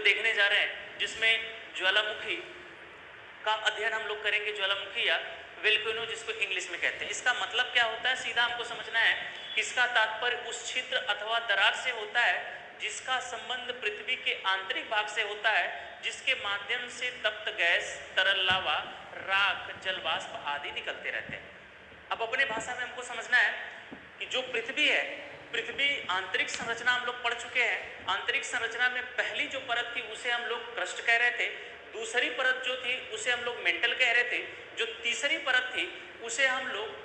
देखने जा रहे हैं जिसमें ज्वालामुखी का अध्ययन हम लोग करेंगे, ज्वालामुखी या वेल्केनो जिसको इंग्लिश में कहते हैं। इसका मतलब क्या होता है, सीधा हमको समझना है कि इसका तात्पर्य उस छिद्र अथवा दरार से होता है जिसका संबंध पृथ्वी के आंतरिक भाग से होता है, जिसके माध्यम से तप्त गैस, तरल लावा, राख, जलवाष्प आदि निकलते रहते हैं। अब अपने भाषा में हमको समझना है कि जो पृथ्वी है, पृथ्वी आंतरिक संरचना हम लोग पढ़ चुके हैं। आंतरिक संरचना में पहली जो परत थी उसे हम लोग क्रस्ट कह रहे थे, दूसरी परत जो थी उसे हम लोग मेंटल कह रहे थे, जो तीसरी परत थी उसे हम लोग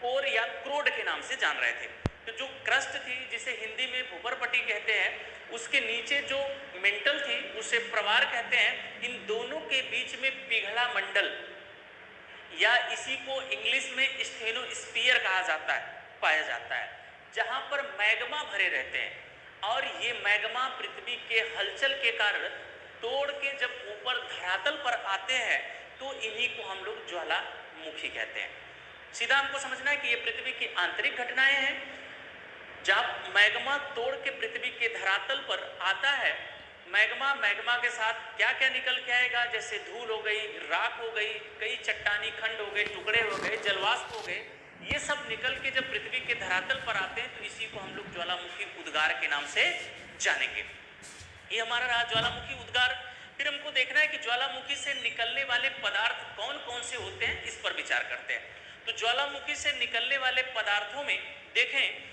कोर या क्रोड के नाम से जान रहे थे। तो जो क्रस्ट थी जिसे हिंदी में भूपरपट्टी कहते हैं, उसके नीचे जो मेंटल थी उसे प्रवार कहते हैं। इन दोनों के बीच में पिघला मंडल या इसी को इंग्लिश में स्टेनोस्फीयर कहा जाता है, पाया जाता है, जहां पर मैग्मा भरे रहते हैं। और ये मैग्मा पृथ्वी के हलचल के कारण तोड़ के जब ऊपर धरातल पर आते हैं तो इन्हीं को हम लोग ज्वालामुखी कहते हैं। सीधा हमको समझना है कि ये पृथ्वी की आंतरिक घटनाएं हैं। जब मैग्मा तोड़ के पृथ्वी के धरातल पर आता है, मैग्मा के साथ क्या क्या निकल के आएगा, जैसे धूल हो गई, राख हो गई, कई चट्टानी खंड हो गए, टुकड़े हो गए, जलवाष्प हो गए, ये सब निकल के जब पृथ्वी के धरातल पर आते हैं तो इसी को हम लोग ज्वालामुखी उद्गार के नाम से जानेंगे। ये हमारा रहा ज्वालामुखी उद्गार। फिर हमको देखना है कि ज्वालामुखी से निकलने वाले पदार्थ कौन कौन से होते हैं, इस पर विचार करते हैं। तो ज्वालामुखी से निकलने वाले पदार्थों में देखें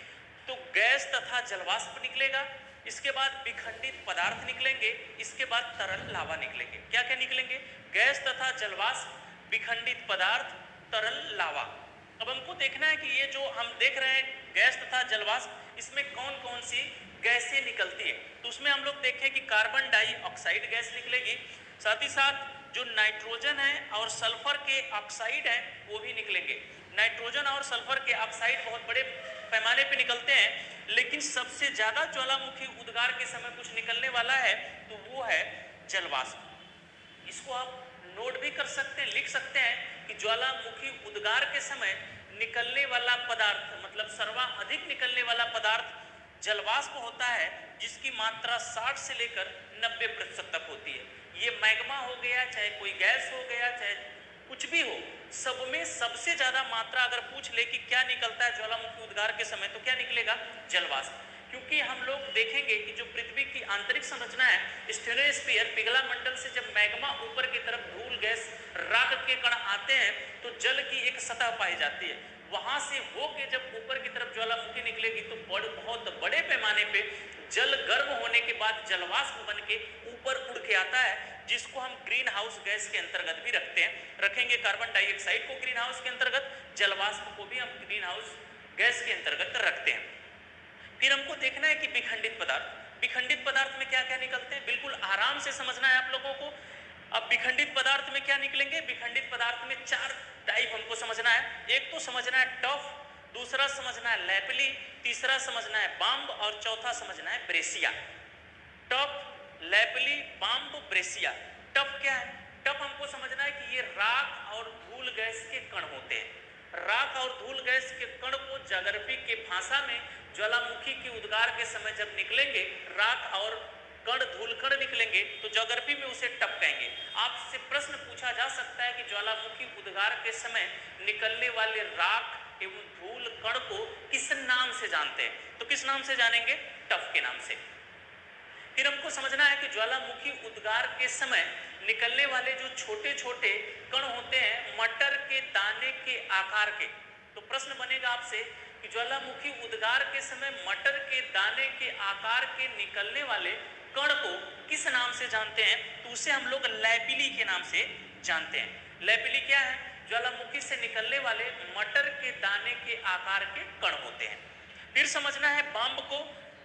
तो गैस तथा जलवाष्प निकलेगा, इसके बाद विखंडित पदार्थ निकलेंगे, इसके बाद तरल लावा निकलेंगे। क्या क्या निकलेंगे, गैस तथा जलवाष्प, विखंडित पदार्थ, तरल लावा। अब हमको देखना है कि ये जो हम देख रहे हैं गैस तथा जलवाष्प, इसमें कौन कौन सी गैसें निकलती है। तो उसमें हम लोग देखें कि कार्बन डाइऑक्साइड गैस निकलेगी, साथ ही साथ जो नाइट्रोजन है और सल्फर के ऑक्साइड है वो भी निकलेंगे। नाइट्रोजन और सल्फर के ऑक्साइड बहुत बड़े पैमाने पे निकलते हैं, लेकिन सबसे ज्यादा ज्वालामुखी उद्गार के समय कुछ निकलने वाला है तो वो है जलवाष्प। इसको आप नोट भी कर सकते हैं, लिख सकते हैं कि ज्वालामुखी उद्गार के समय निकलने वाला पदार्थ, मतलब सर्वाधिक निकलने वाला पदार्थ जलवाष्प होता है, जिसकी मात्रा 60 से लेकर 90% तक होती है। ये मैग्मा हो गया, चाहे कोई गैस हो गया, चाहे कुछ भी हो, सब में सबसे ज्यादा मात्रा अगर पूछ ले कि क्या निकलता है ज्वालामुखी उद्गार के समय, तो क्या निकलेगा, जलवाष्प। क्योंकि हम लोग देखेंगे कि जो पृथ्वी की आंतरिक संरचना है, स्टेनोस्फीयर, पिघला मंडल से जब मैग्मा ऊपर की तरफ धूल, गैस, राख के कण आते हैं तो जल की एक सतह पाई जाती है। वहां से होके जब ऊपर की तरफ ज्वालामुखी निकलेगी तो बहुत बड़े पैमाने पे जल गर्म होने के बाद जलवाष्प बन के ऊपर उड़ के आता है, जिसको हम ग्रीन हाउस गैस के अंतर्गत भी रखेंगे। कार्बन डाइऑक्साइड को ग्रीन हाउस के अंतर्गत, जलवाष्प को भी हम ग्रीन हाउस गैस के अंतर्गत रखते हैं। फिर हमको देखना है कि विखंडित पदार्थ में क्या क्या निकलते हैं, बिल्कुल आराम से समझना है आप लोगों को। अब विखंडित पदार्थ में क्या निकलेंगे, विखंडित पदार्थ में 4 टाइप हमको समझना है। एक तो समझना है टफ, दूसरा समझना है लैपली, तीसरा समझना है बाम्ब और चौथा समझना है breccia. Tuff, lapilli, bomb, breccia. Tuff क्या है, टफ हमको समझना है कि ये राख और धूल गैस के कण होते हैं। राख और धूल गैस के कण को ज्योग्राफी के भाषा में ज्वालामुखी के उद्गार के समय जब निकलेंगे, राख और कण, धूल कण निकलेंगे तो ज्योग्राफी में उसे टफ कहेंगे। आपसे प्रश्न पूछा जा सकता है कि ज्वालामुखी उद्गार के समय निकलने वाले राख एवं धूल कण को किस नाम से जानते हैं, तो किस नाम से जानेंगे, टफ के नाम से। फिर हमको समझना है कि ज्वालामुखी उद्गार के समय निकलने वाले जो छोटे छोटे कण होते हैं मटर के दाने के आकार के, तो प्रश्न बनेगा आपसे कि ज्वालामुखी उद्गार के समय मटर के दाने के आकार के निकलने वाले कण को किस नाम से जानते हैं, तो उसे हम लोग लैपिली के नाम से जानते हैं। लैपिली क्या है, ज्वालामुखी से निकलने वाले मटर के दाने के आकार के कण होते हैं। फिर समझना है बाम्ब को।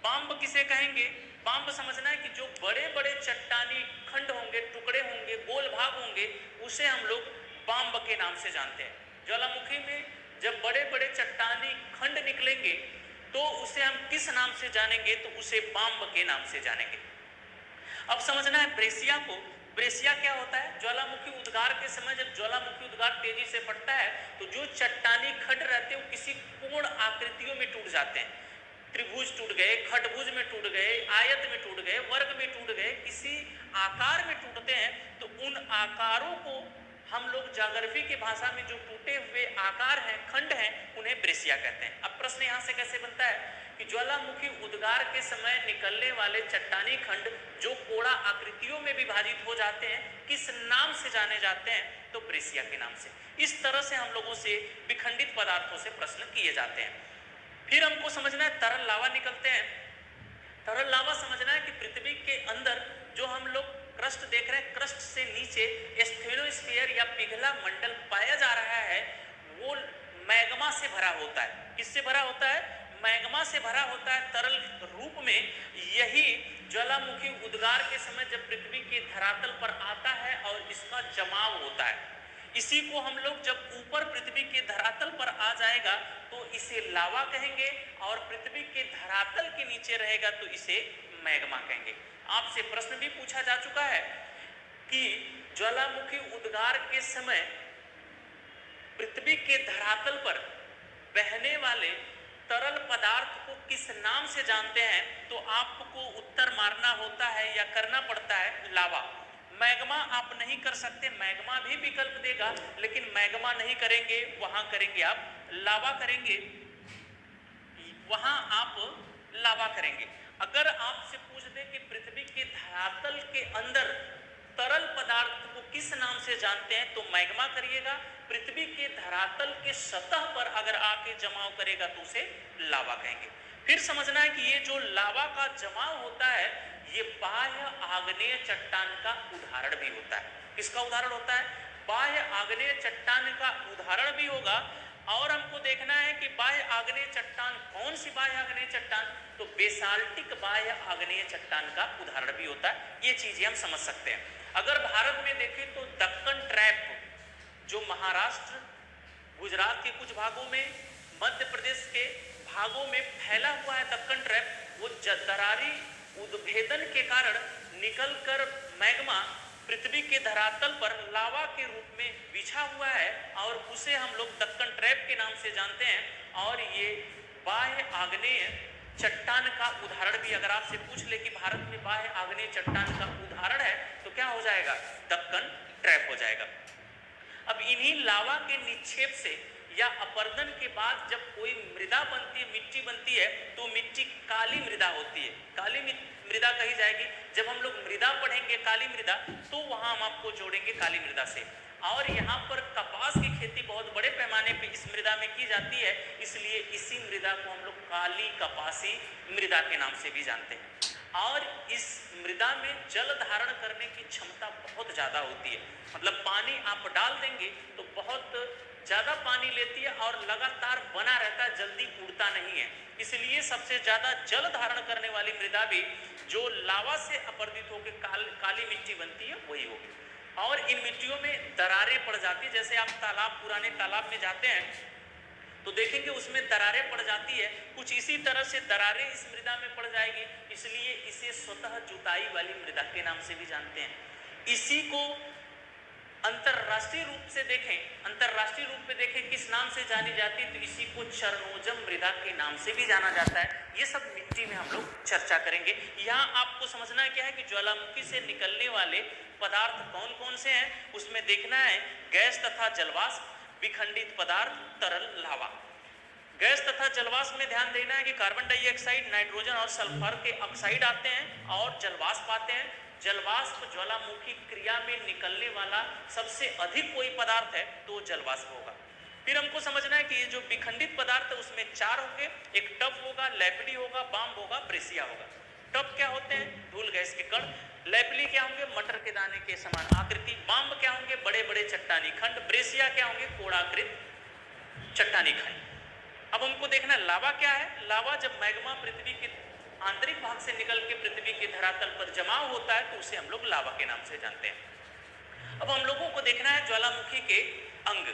बाम्ब किसे कहेंगे, बाम्ब समझना है कि जो बड़े बड़े चट्टानी खंड होंगे, टुकड़े होंगे, गोल भाग होंगे, उसे हम लोग बाम्ब के नाम से जानते हैं। ज्वालामुखी में जब बड़े बड़े चट्टानी खंड निकलेंगे तो उसे हम किस नाम से जानेंगे, तो उसे बाम्ब के नाम से जानेंगे। अब समझना है ब्रेसिया को। ब्रेसिया क्या होता है, ज्वालामुखी उद्गार के समय जब ज्वालामुखी उद्गार तेजी से फटता है तो जो चट्टानी खंड रहते हैं वो किसी कोण आकृतियों में टूट जाते हैं। त्रिभुज टूट गए, खटभुज में टूट गए, आयत में टूट गए, वर्ग में टूट गए, किसी आकार में टूटते हैं तो उन आकारों को हम लोग ज्योग्राफी की भाषा में जो टूटे हुए आकार हैं, खंड हैं, उन्हें ब्रेसिया कहते हैं। अब प्रश्न यहां से कैसे बनता है कि ज्वालामुखी उद्गार के समय निकलने वाले चट्टानी खंड जो कोड़ा आकृतियों में विभाजित हो जाते हैं, किस नाम से जाने जाते हैं? तो ब्रेसिया के नाम से। इस तरह से हम लोगों से विखंडित पदार्थों से प्रश्न किए जाते हैं। फिर हमको समझना है तरल लावा निकलते हैं। तरल लावा समझना है कि पृथ्वी के अंदर जो हम लोग क्रस्ट देख रहे हैं, क्रस्ट से नीचे स्फेनोस्फीयर या पिघला मंडल पाया जा रहा है, वो मैग्मा से भरा होता है। किससे भरा होता है? मैग्मा से भरा होता है तरल रूप में। यही ज्वालामुखी उद्गार के समय जब पृथ्वी के धरातल पर आता है और इसका जमाव होता है, इसी को हम लोग जब ऊपर पृथ्वी के धरातल पर आ जाएगा तो इसे लावा कहेंगे, और पृथ्वी के धरातल के नीचे रहेगा तो इसे मैग्मा कहेंगे। आपसे प्रश्न भी पूछा जा चुका है कि ज्वालामुखी उद्गार के समय पृथ्वी के धरातल पर बहने वाले तरल पदार्थ को किस नाम से जानते हैं? तो आपको उत्तर मारना होता है या करना पड़ता है लावा। मैग्मा आप नहीं कर सकते, मैग्मा भी विकल्प देगा, लेकिन मैग्मा नहीं करेंगे, वहां करेंगे आप लावा करेंगे, वहां आप लावा करेंगे। अगर आपसे पूछ दे कि पृथ्वी के धरातल के अंदर तरल पदार्थ को किस नाम से जानते हैं, तो मैग्मा करिएगा। पृथ्वी के धरातल के सतह पर अगर आके जमाव करेगा तो उसे लावा कहेंगे। फिर समझना है कि ये जो लावा का जमाव होता है, ये बाह्य आग्नेय चट्टान का उदाहरण भी होता है। किसका उदाहरण होता है? बाह्य आग्नेय चट्टान का उदाहरण भी होगा। और हमको देखना है कि बाह्य आग्नेय चट्टान कौन सी बाह्य आग्नेय चट्टान? तो बेसाल्टिक बाह्य आग्नेय चट्टान का उदाहरण भी होता है। ये चीजें हम समझ सकते हैं। अगर भारत में देखें तो दक्कन ट्रैप जो महाराष्ट्र, गुजरात के कुछ भागों में, मध्य प्रदेश के भागों में फैला हुआ है दक्कन ट्रैप, वो दरारी उद्भेदन के कारण निकलकर मैग्मा पृथ्वी के धरातल पर लावा के रूप में बिछा हुआ है, और उसे हम लोग दक्कन ट्रैप के नाम से जानते हैं। और ये बाह्य आग्नेय चट्टान का उदाहरण भी, अगर आपसे पूछ ले कि भारत में बाह्य आग्नेय चट्टान का उदाहरण है, तो क्या हो जाएगा? दक्कन ट्रैप हो जाएगा। अब इन्हीं लावा के निक्षेप से या अपर्दन के बाद जब कोई मृदा बनती है, मिट्टी बनती है, तो मिट्टी काली मृदा होती है, काली मृदा कही जाएगी। जब हम लोग मृदा पढ़ेंगे काली मृदा, तो वहां हम आपको जोड़ेंगे काली मृदा से। और यहाँ पर कपास की खेती बहुत बड़े पैमाने पे इस मृदा में की जाती है, इसलिए इसी मृदा को हम लोग काली कपासी मृदा के नाम से भी जानते हैं। और इस मृदा में जल धारण करने की क्षमता बहुत ज़्यादा होती है, मतलब पानी आप डाल देंगे तो बहुत ज़्यादा पानी लेती है और लगातार बना रहता है, जल्दी उड़ता नहीं है। इसलिए सबसे ज़्यादा जल धारण करने वाली मृदा भी जो लावा से अपर्दित होकर काली मिट्टी बनती है वही होगी। और इन मिट्टियों में दरारें पड़ जाती है। जैसे आप पुराने तालाब में जाते हैं तो देखेंगे उसमें दरारें पड़ जाती है, कुछ इसी तरह से दरारें इस मृदा में पड़ जाएगी, इसलिए इसे स्वतः जुताई वाली मृदा के नाम से भी जानते हैं। इसी को अंतरराष्ट्रीय रूप से देखें, अंतरराष्ट्रीय रूप में देखें किस नाम से जानी जाती है, तो इसी को चरनोजम मृदा के नाम से भी जाना जाता है। ये सब मिट्टी में हम लोग चर्चा करेंगे। यहाँ आपको समझना क्या है कि ज्वालामुखी से निकलने वाले पदार्थ कौन कौन से हैं, उसमें देखना है गैस तथा जलवाष्प, विखंडित पदार्थ, तरल, लावा। गैस तथा जलवाष्प में ध्यान देना है कि कार्बन डाइऑक्साइड, नाइट्रोजन और सल्फर के ऑक्साइड आते हैं और जलवाष्प आते हैं। जलवाष्प ज्वालामुखी क्रिया में निकलने वाला सबसे अधिक कोई पदार्थ है तो जलवाष्प होगा। फिर हमको समझना है कि ये जो विखंडित पदार्थ है उसमें चार होंगे, एक टफ होगा, लैपली होगा, बाम्ब होगा, ब्रेसिया होगा। टफ क्या होते हैं? धूल गैस के कण। लैपली क्या होंगे? मटर के दाने के समान आकृति। बाम्ब क्या होंगे? बड़े बड़े चट्टानी खंड। ब्रेसिया क्या होंगे? कोड़ाकृत चट्टानी खंड। अब हमको देखना लावा क्या है। लावा जब मैग्मा पृथ्वी के आंतरिक भाग से निकल के पृथ्वी के धरातल पर जमाव होता है तो उसे हम लोग लावा के नाम से जानते हैं। अब हम लोगों को देखना है ज्वालामुखी के अंग।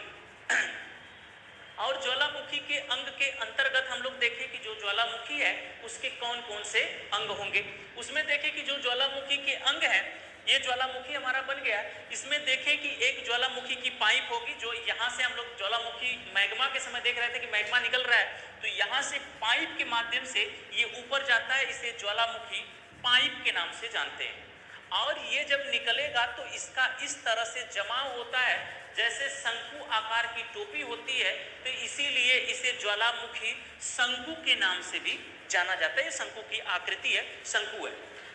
और ज्वालामुखी के अंग के अंतर्गत हम लोग देखें कि जो ज्वालामुखी है उसके कौन कौन से अंग होंगे। उसमें देखें कि जो ज्वालामुखी के अंग हैं ये ज्वालामुखी हमारा बन गया। इसमें देखें कि एक ज्वालामुखी की पाइप होगी, जो यहाँ से हम लोग ज्वालामुखी मैग्मा के समय देख रहे थे कि मैग्मा निकल रहा है, तो यहाँ से पाइप के माध्यम से ये ऊपर जाता है, इसे ज्वालामुखी पाइप के नाम से जानते हैं। और ये जब निकलेगा तो इसका इस तरह से जमाव होता है जैसे शंकु आकार की टोपी होती है, तो इसीलिए इसे ज्वालामुखी शंकु के नाम से भी जाना जाता है। ये शंकु की आकृति है, शंकु है।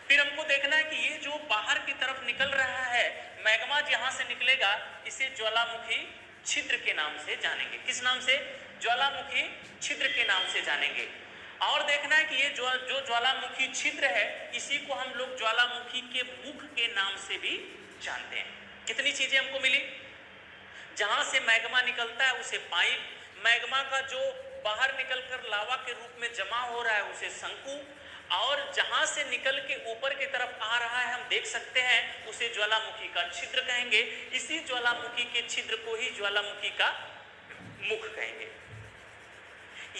फिर हमको देखना है कि ये जो बाहर की तरफ निकल रहा है मैग्मा जहां से निकलेगा, इसे ज्वालामुखी छिद्र के नाम से जानेंगे। किस नाम से? ज्वालामुखी छिद्र के नाम से जानेंगे। और देखना है कि ये जो ज्वालामुखी छिद्र है, इसी को हम लोग ज्वालामुखी के मुख के नाम से भी जानते हैं। कितनी चीजें हमको मिली? जहां से मैग्मा निकलता है उसे पाइप, मैग्मा का जो बाहर निकलकर लावा के रूप में जमा हो रहा है उसे शंकु, और जहां से निकल के ऊपर की तरफ आ रहा है हम देख सकते हैं उसे ज्वालामुखी का छिद्र कहेंगे। इसी ज्वालामुखी के छिद्र को ही ज्वालामुखी का मुख कहेंगे।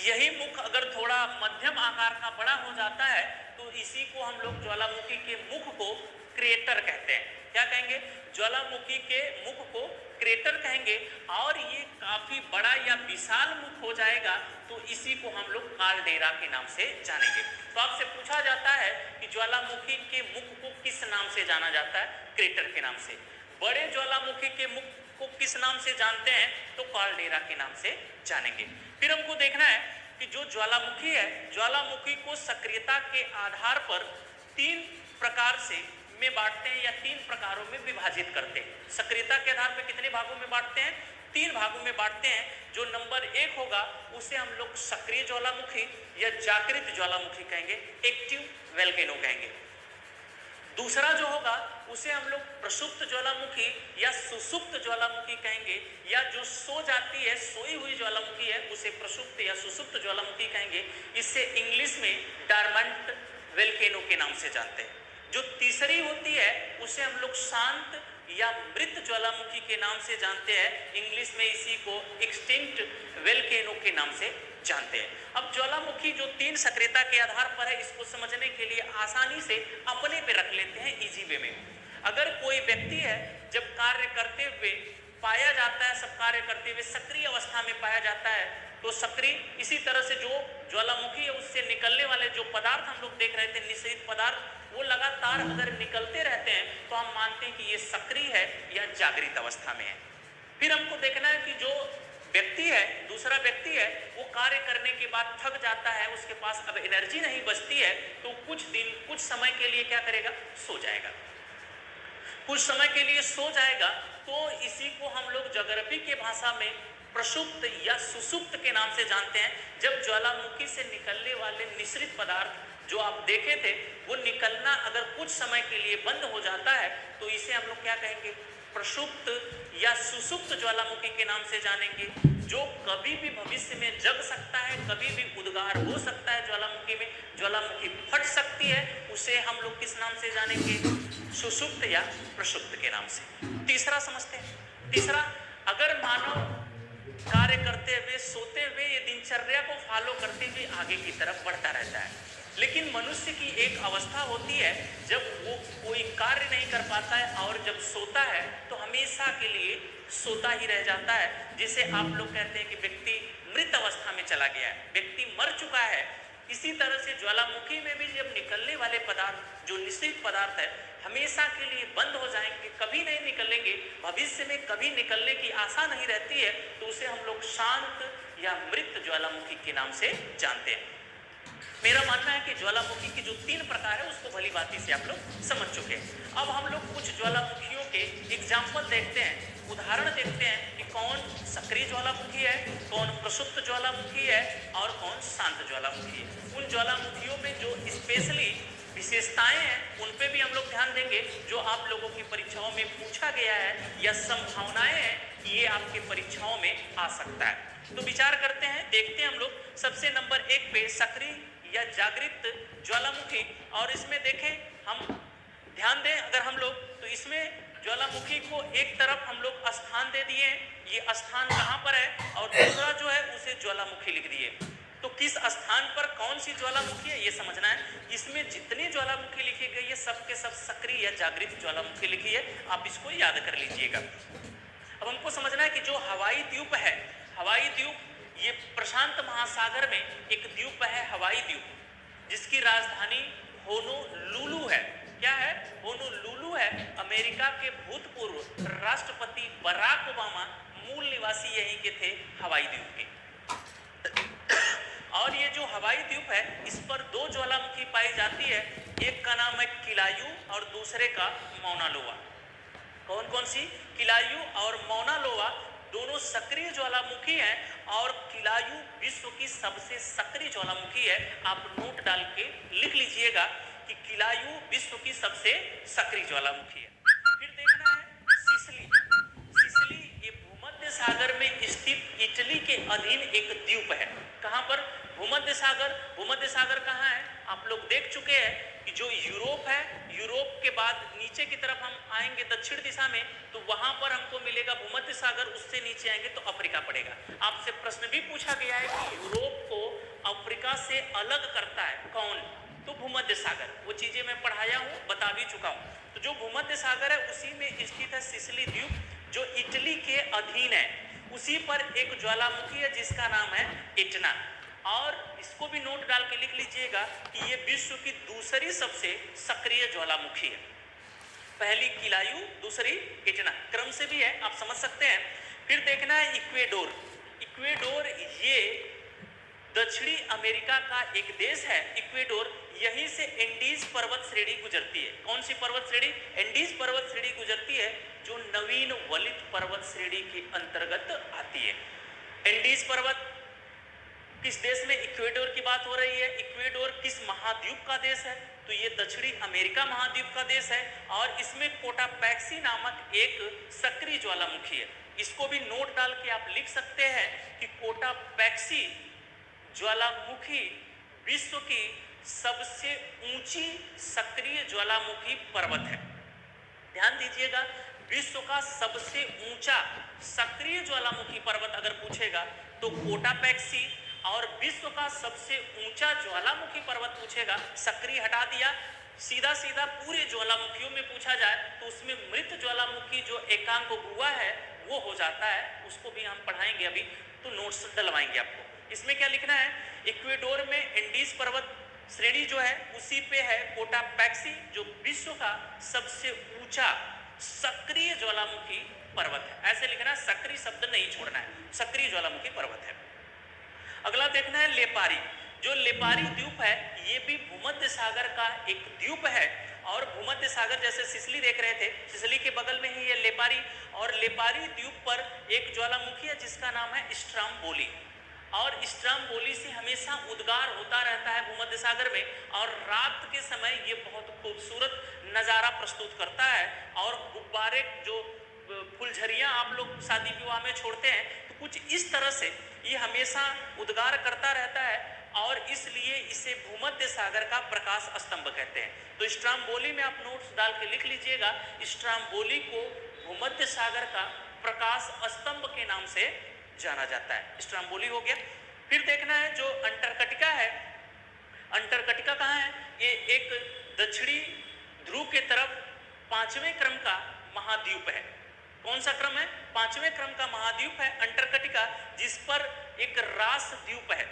यही मुख अगर थोड़ा मध्यम आकार का बड़ा हो जाता है तो इसी को हम लोग ज्वालामुखी के मुख को क्रेटर कहते हैं। क्या कहेंगे? ज्वालामुखी के मुख को क्रेटर कहेंगे। और ये काफी बड़ा या विशाल मुख हो जाएगा तो इसी को हम लोग कालडेरा के नाम से जानेंगे। तो आपसे पूछा जाता है कि ज्वालामुखी के मुख को किस नाम से जाना जाता है? क्रेटर के नाम से। बड़े ज्वालामुखी के मुख को किस नाम से जानते हैं? तो कालडेरा के नाम से जानेंगे। फिर हमको देखना है कि जो ज्वालामुखी है, ज्वालामुखी को सक्रियता के आधार पर 3 प्रकार से में बांटते हैं या 3 प्रकारों में विभाजित करते हैं। सक्रियता के आधार पर कितने भागों में बांटते हैं? 3 भागों में बांटते हैं। जो नंबर 1 होगा उसे हम लोग सक्रिय ज्वालामुखी या जागृत ज्वालामुखी कहेंगे, एक्टिव वोल्केनो कहेंगे। दूसरा जो होगा उसे हम लोग प्रसुप्त ज्वालामुखी या सुसुप्त ज्वालामुखी कहेंगे, या जो सो जाती है, सोई हुई ज्वालामुखी है, उसे प्रसुप्त या सुसुप्त ज्वालामुखी कहेंगे। इससे इंग्लिश में डॉर्मेंट वोल्केनो के नाम से जानते हैं। जो तीसरी होती है उसे हम लोग शांत या मृत ज्वालामुखी के नाम से जानते हैं। इंग्लिश में इसी को एक्सटिंक्ट वोल्केनो के नाम से जानते हैं। अब ज्वालामुखी जो 3 सक्रियता के आधार पर है, इसको समझने के लिए आसानी से अपने पे रख लेते हैं इजी वे में। अगर कोई व्यक्ति है जब कार्य करते हुए पाया जाता है, सब कार्य करते हुए सक्रिय अवस्था में पाया जाता है, तो सक्रिय, इसी तरह से जो ज्वालामुखी है उससे निकलने वाले जो पदार्थ हम लोग देख रहे थे, निश्चित पदार्थ, वो लगातार अगर निकलते रहते हैं तो हम मानते हैं कि ये सक्रिय है या जागृत अवस्था में है। फिर हमको देखना है कि जो व्यक्ति है, दूसरा व्यक्ति है, वो कार्य करने के बाद थक जाता है, उसके पास अब एनर्जी नहीं बचती है, तो कुछ दिन, कुछ समय के लिए क्या करेगा? सो जाएगा। कुछ समय के लिए सो जाएगा। तो इसी को हम लोग ज्योग्राफी के भाषा में प्रसुप्त या सुसुप्त के नाम से जानते हैं। जब ज्वालामुखी से निकलने वाले निश्रित पदार्थ जो आप देखे थे वो निकलना अगर कुछ समय के लिए बंद हो जाता है तो इसे हम लोग क्या कहेंगे? प्रसुप्त या सुसुप्त ज्वालामुखी के नाम से जानेंगे। जो कभी भी भविष्य में जग सकता है, कभी भी उद्गार हो सकता है ज्वालामुखी में, ज्वालामुखी फट सकती है, उसे हम लोग किस नाम से जानेंगे? सुसुप्त या प्रसुप्त के नाम से। तीसरा समझते हैं। तीसरा, अगर मानव कार्य करते हुए, सोते हुए, ये दिनचर्या को फॉलो करते हुए आगे की तरफ बढ़ता रहता है, लेकिन मनुष्य की एक अवस्था होती है जब वो कोई कार्य नहीं कर पाता है और जब सोता है तो हमेशा के लिए सोता ही रह जाता है, जिसे आप लोग कहते हैं कि व्यक्ति मृत अवस्था में चला गया है, व्यक्ति मर चुका है। इसी तरह से ज्वालामुखी में भी जब निकलने वाले पदार्थ, जो निश्चित पदार्थ है, हमेशा के लिए बंद हो जाएंगे, कभी नहीं निकलेंगे, भविष्य में कभी निकलने की आशा नहीं रहती है, तो उसे हम लोग शांत या मृत ज्वालामुखी के नाम से जानते हैं। मेरा मानना है कि ज्वालामुखी की जो 3 प्रकार है उसको भली भांति से आप लोग समझ चुके हैं। अब हम लोग कुछ ज्वालामुखियों के एग्जाम्पल देखते हैं, उदाहरण देखते हैं कि कौन सक्रिय ज्वालामुखी है, कौन प्रसुप्त ज्वालामुखी है और कौन शांत ज्वालामुखी है। उन ज्वालामुखियों में जो स्पेशली विशेषताएं हैं उन पे भी हम लोग ध्यान देंगे, जो आप लोगों की परीक्षाओं में पूछा गया है या संभावनाएं हैं कि ये आपके परीक्षाओं में आ सकता है। तो विचार करते हैं, देखते हैं हम लोग। सबसे नंबर 1 पे सक्रिय या जागृत ज्वालामुखी, और इसमें देखें हम ध्यान दें अगर हम लोग, तो इसमें ज्वालामुखी को एक तरफ हम लोग स्थान दे दिए, ये स्थान कहाँ पर है, और दूसरा जो है उसे ज्वालामुखी लिख दिए। तो किस स्थान पर कौन सी ज्वालामुखी है ये समझना है। इसमें जितनी ज्वालामुखी लिखी गई है सब के सब सक्रिय या जागृत ज्वालामुखी लिखी है, आप इसको याद कर लीजिएगा। अब हमको समझना है कि जो हवाई द्वीप है, हवाई द्वीप ये प्रशांत महासागर में एक द्वीप है, हवाई द्वीप, जिसकी राजधानी होनोलुलु है। क्या है? होनोलुलु है। अमेरिका के भूतपूर्व राष्ट्रपति बराक ओबामा मूल निवासी यहीं के थे, हवाई द्वीप के। और ये जो हवाई द्वीप है इस पर दो ज्वालामुखी पाई जाती है, एक का नाम है किलायू और दूसरे का मौना लोआ। कौन कौन सी? किलायू और मौना लोआ दोनों सक्रिय ज्वालामुखी हैं और किलायू विश्व की सबसे सक्रिय ज्वालामुखी है। आप नोट डाल के लिख लीजिएगा कि किलायू विश्व की सबसे सक्रिय ज्वालामुखी है। फिर देखना है सिसिली। सिसिली ये भूमध्य सागर में स्थित इटली के अधीन एक द्वीप है। कहां पर? भूमध्य सागर। भूमध्य सागर कहाँ है? आप लोग देख चुके हैं कि जो यूरोप है, यूरोप के बाद नीचे की तरफ हम आएंगे दक्षिण दिशा में तो वहां पर हमको मिलेगा भूमध्य सागर, उससे नीचे आएंगे तो अफ्रीका पड़ेगा। आपसे प्रश्न भी पूछा गया है कि यूरोप को अफ्रीका से अलग करता है कौन? तो भूमध्य सागर। वो चीजें मैं पढ़ाया हूँ, बता भी चुका हूँ। तो जो भूमध्य सागर है उसी में स्थित है सिसिली द्वीप जो इटली के अधीन है। उसी पर एक ज्वालामुखी है जिसका नाम है इटना। और इसको भी नोट डाल के लिख लीजिएगा कि ये विश्व की दूसरी सबसे सक्रिय ज्वालामुखी है। पहली किलायू, दूसरी इटना, क्रम से भी है, आप समझ सकते हैं। फिर देखना है इक्वेडोर। इक्वेडोर ये दक्षिणी अमेरिका का एक देश है। इक्वेडोर, यहीं से एंडीज पर्वत श्रेणी गुजरती है। कौन सी पर्वत श्रेणी? एंडीज पर्वत श्रेणी गुजरती है जो नवीन वलित पर्वत श्रेणी के अंतर्गत आती है। एंडीज पर्वत किस देश में? इक्वेडोर की बात हो रही है। इक्वेडोर किस महाद्वीप का देश है? तो ये दक्षिणी अमेरिका महाद्वीप का देश है और इसमें कोटापैक्सी नामक एक सक्रिय ज्वालामुखी है। इसको भी नोट डाल के आप लिख सकते हैं कि कोटापैक्सी ज्वालामुखी विश्व की सबसे ऊंची सक्रिय ज्वालामुखी पर्वत है। ध्यान दीजिएगा, विश्व का सबसे ऊंचा सक्रिय ज्वालामुखी पर्वत अगर पूछेगा तो कोटापैक्सी, और विश्व का सबसे ऊंचा ज्वालामुखी पर्वत पूछेगा, सक्रिय हटा दिया, सीधा सीधा पूरे ज्वालामुखियों में पूछा जाए तो उसमें मृत ज्वालामुखी जो एकांक गुहा है वो हो जाता है। उसको भी हम पढ़ाएंगे अभी, तो नोट्स डलवाएंगे आपको। इसमें क्या लिखना है? इक्वेडोर में एंडीज पर्वत श्रेणी जो है उसी पे है कोटापैक्सी जो विश्व का सबसे ऊंचा सक्रिय ज्वालामुखी पर्वत है। ऐसे लिखना, सक्रिय शब्द नहीं छोड़ना है, सक्रिय ज्वालामुखी पर्वत है। अगला देखना है लेपारी। जो लेपारी द्वीप है ये भी भूमध्य सागर का एक द्वीप है और भूमध्य सागर जैसे सिसिली देख रहे थे, सिसिली के बगल में ही ये लेपारी, और लेपारी द्वीप पर एक ज्वालामुखी है जिसका नाम है स्ट्राम्बोली। और स्ट्राम्बोली से हमेशा उद्गार होता रहता है भूमध्य सागर में और रात के समय ये बहुत खूबसूरत नज़ारा प्रस्तुत करता है। और गुब्बारे जो फुलझरियाँ आप लोग शादी विवाह में छोड़ते हैं तो कुछ इस तरह से ये हमेशा उद्गार करता रहता है और इसलिए इसे भूमध्य सागर का प्रकाश स्तंभ कहते हैं। तो स्ट्राम्बोली में आप नोट्स डाल के लिख लीजिएगा, स्ट्राम्बोली को भूमध्य सागर का प्रकाश स्तंभ के नाम से जाना जाता है। स्ट्राम्बोली हो गया। फिर देखना है जो अंटार्कटिका है। अंटार्कटिका कहाँ है? ये एक दक्षिणी ध्रुव के तरफ 5वें क्रम का महाद्वीप है। कौन सा क्रम है? 5वें क्रम का महाद्वीप है अंटार्कटिका, जिस पर एक रास द्वीप है।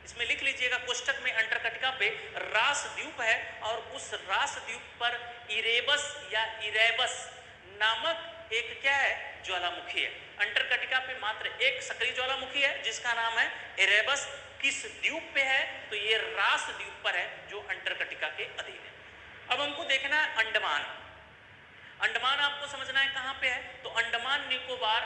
इसमें लिख लीजिएगा कोष्टक में, अंटार्कटिका पे रास द्वीप है और उस रास द्वीप पर इरेबस या इरेबस नामक एक क्या है? ज्वालामुखी है। अंटार्कटिका पे मात्र एक सक्रिय ज्वालामुखी है जिसका नाम है इरेबस। किस द्वीप पे है? तो ये रास द्वीप पर है जो अंटार्कटिका के अधीन है। अब हमको देखना है अंडमान। अंडमान आपको समझना है कहाँ पे है? तो अंडमान निकोबार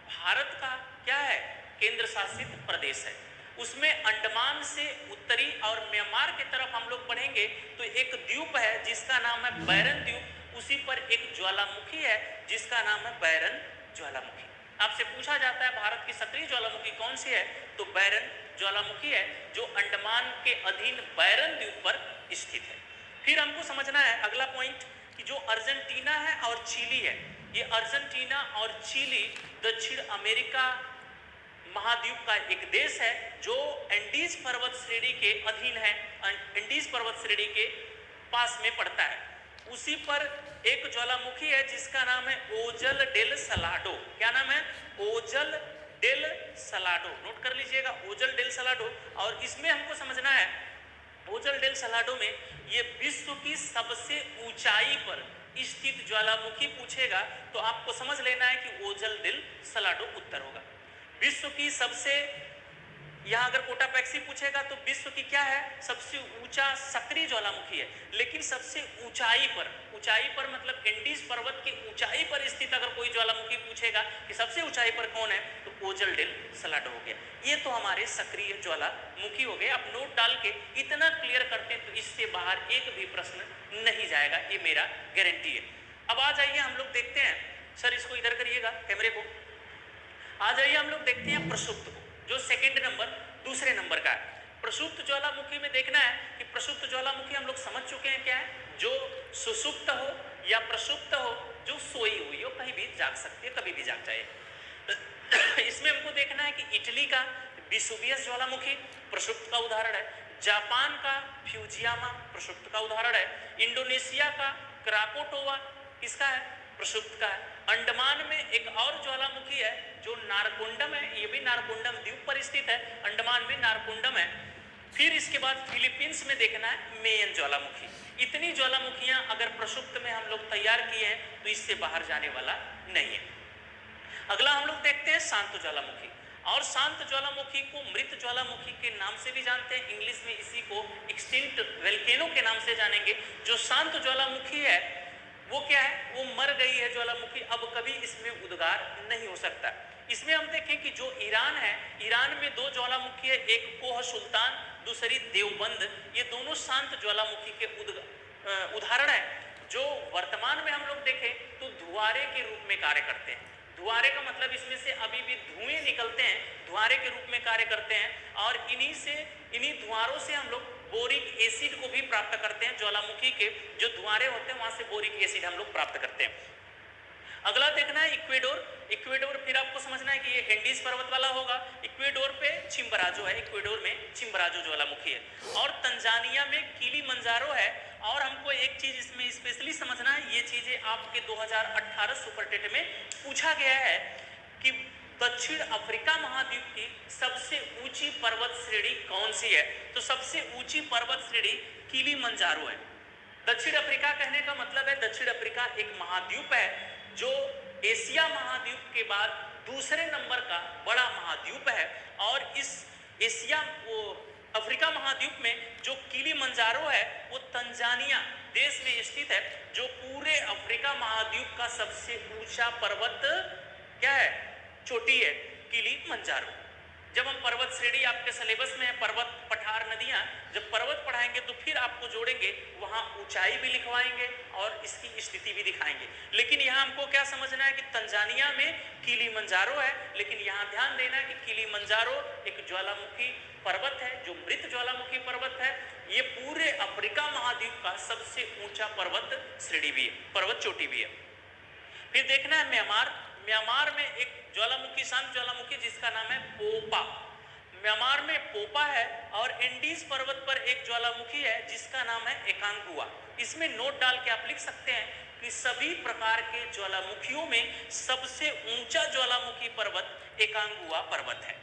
भारत का क्या है? केंद्र शासित प्रदेश है। उसमें अंडमान से उत्तरी और म्यांमार की तरफ हम लोग बढ़ेंगे तो एक द्वीप है जिसका नाम है बैरन द्वीप। उसी पर एक ज्वालामुखी है जिसका नाम है बैरन ज्वालामुखी। आपसे पूछा जाता है भारत की सक्रिय ज्वालामुखी कौन सी है? तो बैरन ज्वालामुखी है जो अंडमान के अधीन बैरन द्वीप पर स्थित है। फिर हमको समझना है अगला पॉइंट कि जो अर्जेंटीना है और चिली है, ये अर्जेंटीना और चिली दक्षिण अमेरिका महाद्वीप का एक देश है जो एंडीज पर्वत श्रेणी के अधीन है, एंडीज पर्वत श्रेणी के पास में पड़ता है। उसी पर एक ज्वालामुखी है जिसका नाम है ओजल डेल सलाडो। क्या नाम है? Ojal del Salado. नोट कर लीजिएगा, ओजल डेल सलाडो। और इसमें हमको समझना है, ओजल डेल सलाडो में ये विश्व की सबसे ऊंचाई पर स्थित ज्वालामुखी पूछेगा तो आपको समझ लेना है कि ओजल डेल सलाडो उत्तर होगा। विश्व की सबसे, यहां अगर कोटापैक्सी पूछेगा तो विश्व की क्या है? सबसे ऊंचा सक्रिय ज्वालामुखी है। लेकिन सबसे ऊंचाई पर, ऊंचाई पर मतलब एंडीज पर्वत की ऊंचाई पर स्थित अगर कोई ज्वालामुखी पूछेगा कि सबसे ऊंचाई पर कौन है, तो ओजल डेल सलाडो हो गया। ये तो हमारे सक्रिय ज्वालामुखी हो गए। अब नोट डाल के इतना क्लियर करते हैं तो इससे बाहर एक भी प्रश्न नहीं जाएगा, ये मेरा गारंटी है। अब आ जाइए हम लोग देखते हैं, सर इसको इधर करिएगा कैमरे को, आ जाइए हम लोग देखते हैं प्रसुप्त को, जो सेकंड नंबर, दूसरे नंबर का है। प्रसुप्त ज्वालामुखी में देखना है कि प्रसुप्त ज्वालामुखी हम लोग समझ चुके हैं क्या है, जो सुसुप्त हो या प्रसुप्त हो, जो सोई हुई हो, कहीं भी जाग सकती है, कभी भी जाग जाए। इसमें हमको देखना है कि इटली का विसुवियस ज्वालामुखी प्रसुप्त का उदाहरण है, जापान का फ्यूजियामा प्रसुप्त का उदाहरण है, इंडोनेशिया का क्राकोटोवा किसका है? प्रसुप्त का है। अंडमान में एक और ज्वालामुखी है जो नारकोंडम है, ये भी नारकोंडम द्वीप पर स्थित है, अंडमान में नारकोंडम है। फिर इसके बाद फिलीपींस में देखना है मेयन ज्वालामुखी। इतनी ज्वालामुखियां अगर प्रसुप्त में हम लोग तैयार किए हैं तो इससे बाहर जाने वाला नहीं है। अगला हम लोग देखते हैं शांत ज्वालामुखी, और शांत ज्वालामुखी को मृत ज्वालामुखी के नाम से भी जानते हैं, इंग्लिश में इसी को एक्सटिंक्ट वोल्केनो के नाम से जानेंगे। जो शांत ज्वालामुखी है वो क्या है? वो मर गई है ज्वालामुखी, अब कभी इसमें उद्गार नहीं हो सकता। इसमें हम देखें कि जो ईरान है, ईरान में दो ज्वालामुखी है, एक कोह सुल्तान, दूसरी देवबंद। ये दोनों शांत ज्वालामुखी के उदाहरण है, जो वर्तमान में हम लोग देखें तो धुआरे के रूप में कार्य करते हैं। धुआरे का मतलब इसमें से अभी भी धुएं निकलते हैं, धुआरे के रूप में कार्य करते हैं, और इन्हीं धुआरों से हम लोग बोरिक एसिड को भी प्राप्त करते हैं। ज्वालामुखी के जो धुआरे होते हैं वहां से बोरिक एसिड हम लोग प्राप्त करते हैं। अगला देखना है इक्वेडोर। इक्वेडोर फिर आपको समझना है कि ये एंडीज पर्वत वाला होगा। इक्वेडोर पे चिम्बराजो है, इक्वेडोर में चिम्बराजो ज्वालामुखी है, और तंजानिया में किलिमंजारो है। और हमको एक चीज इसमें स्पेशली समझना है, ये चीजें आपके 2018 सुपर टेट में पूछा गया है कि दक्षिण अफ्रीका महाद्वीप की सबसे ऊंची पर्वत श्रेणी कौन सी है? तो सबसे ऊंची पर्वत श्रेणी किलिमंजारो है। दक्षिण अफ्रीका कहने का मतलब है, दक्षिण अफ्रीका एक महाद्वीप है जो एशिया महाद्वीप के बाद दूसरे नंबर का बड़ा महाद्वीप है। और इस अफ्रीका महाद्वीप में जो किलिमंजारो है वो तंजानिया देश में स्थित है, जो पूरे अफ्रीका महाद्वीप का सबसे ऊंचा पर्वत क्या है? चोटी है किलिमंजारो। जब हम पर्वत श्रेणी आपके सिलेबस में है, पर्वत पठार नदियां, जब पर्वत पढ़ाएंगे तो फिर आपको जोड़ेंगे, वहां ऊंचाई भी लिखवाएंगे और इसकी स्थिति भी दिखाएंगे। लेकिन यहाँ हमको क्या समझना है कि तंजानिया में किलिमंजारो है, लेकिन यहाँ ध्यान देना है कि किलिमंजारो एक ज्वालामुखी पर्वत है जो मृत ज्वालामुखी पर्वत है। ये पूरे अफ्रीका महाद्वीप का सबसे ऊंचा पर्वत श्रेणी भी है, पर्वत चोटी भी है। फिर देखना है म्यांमार। म्यांमार में एक ज्वालामुखी, शांत ज्वालामुखी जिसका नाम है पोपा। म्यांमार में पोपा है, और एंडीज पर्वत पर एक ज्वालामुखी है जिसका नाम है एकांगुआ। इसमें नोट डाल के आप लिख सकते हैं कि सभी प्रकार के ज्वालामुखियों में सबसे ऊंचा ज्वालामुखी पर्वत एकांगुआ पर्वत है।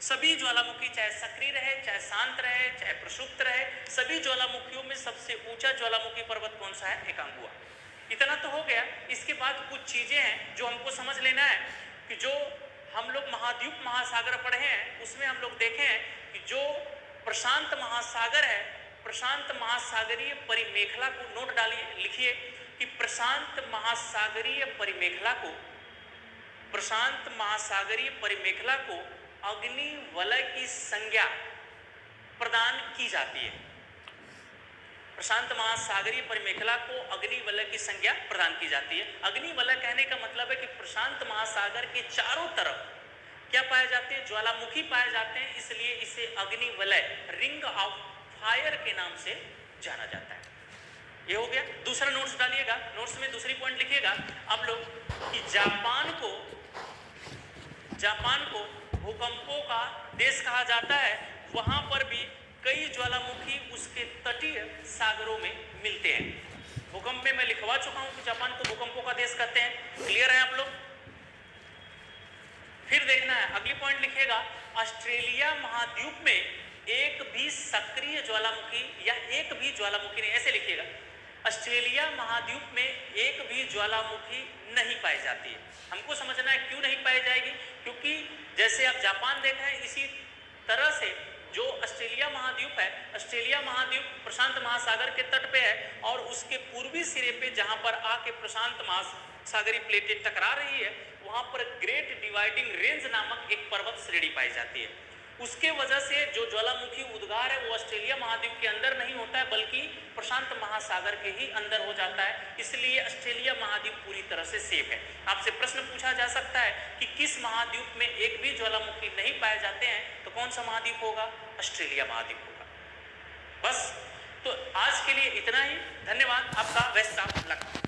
सभी ज्वालामुखी चाहे सक्रिय रहे, चाहे शांत रहे, चाहे प्रसुप्त रहे, सभी ज्वालामुखियों में सबसे ऊंचा ज्वालामुखी पर्वत कौन सा है? एकांगुआ। इतना तो हो गया। इसके बाद कुछ चीजें हैं जो हमको समझ लेना है कि जो हम लोग महाद्वीप महासागर पढ़े हैं उसमें हम लोग देखे हैं कि जो प्रशांत महासागर है, प्रशांत महासागरीय परिमेखला को नोट डालिए, लिखिए कि प्रशांत महासागरीय परिमेखला को अग्नि वलय की संज्ञा प्रदान की जाती है। प्रशांत महासागरीय परिमेखला को अग्नि वलय की संज्ञा प्रदान की जाती है। अग्नि वलय कहने का मतलब है कि प्रशांत महासागर के चारों तरफ क्या पाए जाते हैं? ज्वालामुखी पाए जाते हैं, इसलिए इसे अग्नि वलय, रिंग ऑफ फायर के नाम से जाना जाता है। ये हो गया। दूसरा नोट्स डालिएगा, नोट्स में दूसरी पॉइंट लिखिएगा आप लोग कि जापान को भूकंपों का देश कहा जाता है, वहां पर भी कई ज्वालामुखी उसके तटीय सागरों में मिलते हैं। भूकंप में मैं लिखवा चुका हूं कि जापान को भूकंपों का देश कहते हैं। क्लियर है आप लोग? फिर देखना है, अगली पॉइंट लिखेगा, ऑस्ट्रेलिया महाद्वीप में एक भी सक्रिय ज्वालामुखी या एक भी ज्वालामुखी नहीं, ऐसे लिखिएगा, ऑस्ट्रेलिया महाद्वीप में एक भी ज्वालामुखी नहीं पाई जाती है। हमको समझना है क्यों नहीं पाई जाएगी, क्योंकि जैसे आप जापान देख रहे हैं, इसी तरह से जो ऑस्ट्रेलिया महाद्वीप है, ऑस्ट्रेलिया महाद्वीप प्रशांत महासागर के तट पे है और उसके पूर्वी सिरे पे जहां पर आके प्रशांत महासागरीय प्लेटें टकरा रही है, वहां पर ग्रेट डिवाइडिंग रेंज नामक एक पर्वत श्रेणी पाई जाती है। उसके वजह से जो ज्वालामुखी उद्गार है वो ऑस्ट्रेलिया महाद्वीप के अंदर नहीं होता है, बल्कि प्रशांत महासागर के ही अंदर हो जाता है। इसलिए ऑस्ट्रेलिया महाद्वीप पूरी तरह से सेफ है। आपसे प्रश्न पूछा जा सकता है कि किस महाद्वीप में एक भी ज्वालामुखी नहीं पाए जाते हैं, तो कौन सा महाद्वीप होगा? ऑस्ट्रेलिया महाद्वीप होगा। बस, तो आज के लिए इतना ही। धन्यवाद आपका। Best of luck.